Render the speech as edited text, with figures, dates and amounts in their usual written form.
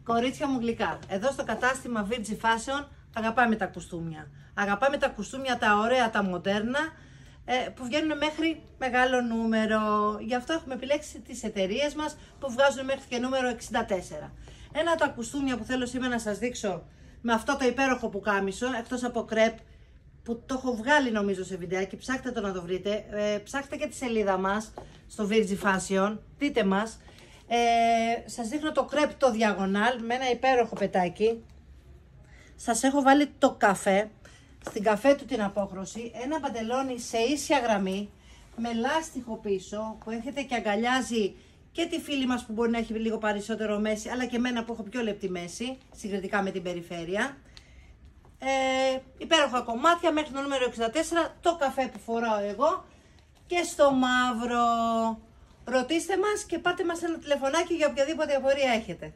Κορίτσια μου γλυκά, εδώ στο κατάστημα Virgin Fashion αγαπάμε τα κουστούμια. Αγαπάμε τα κουστούμια τα ωραία, τα μοντέρνα, που βγαίνουν μέχρι μεγάλο νούμερο. Γι' αυτό έχουμε επιλέξει τις εταιρείες μας που βγάζουν μέχρι και νούμερο 64. Ένα από τα κουστούμια που θέλω σήμερα να σας δείξω με αυτό το υπέροχο πουκάμισο, εκτός από κρέπ, που το έχω βγάλει νομίζω σε βιντεάκι, ψάχτε το να το βρείτε, ψάχτε και τη σελίδα μας στο Virgin Fashion, δείτε μας. Σας δείχνω το κρέπ το διαγωνάλ με ένα υπέροχο πετάκι. Σας έχω βάλει το καφέ, στην καφέ του την απόχρωση, ένα παντελόνι σε ίσια γραμμή, με λάστιχο πίσω, που έρχεται και αγκαλιάζει και τη φίλη μας που μπορεί να έχει λίγο περισσότερο μέση, αλλά και εμένα που έχω πιο λεπτή μέση, συγκριτικά με την περιφέρεια. Υπέροχα κομμάτια μέχρι το νούμερο 64, το καφέ που φοράω εγώ και στο μαύρο. Ρωτήστε μας και πάρτε μας ένα τηλεφωνάκι για οποιαδήποτε απορία έχετε.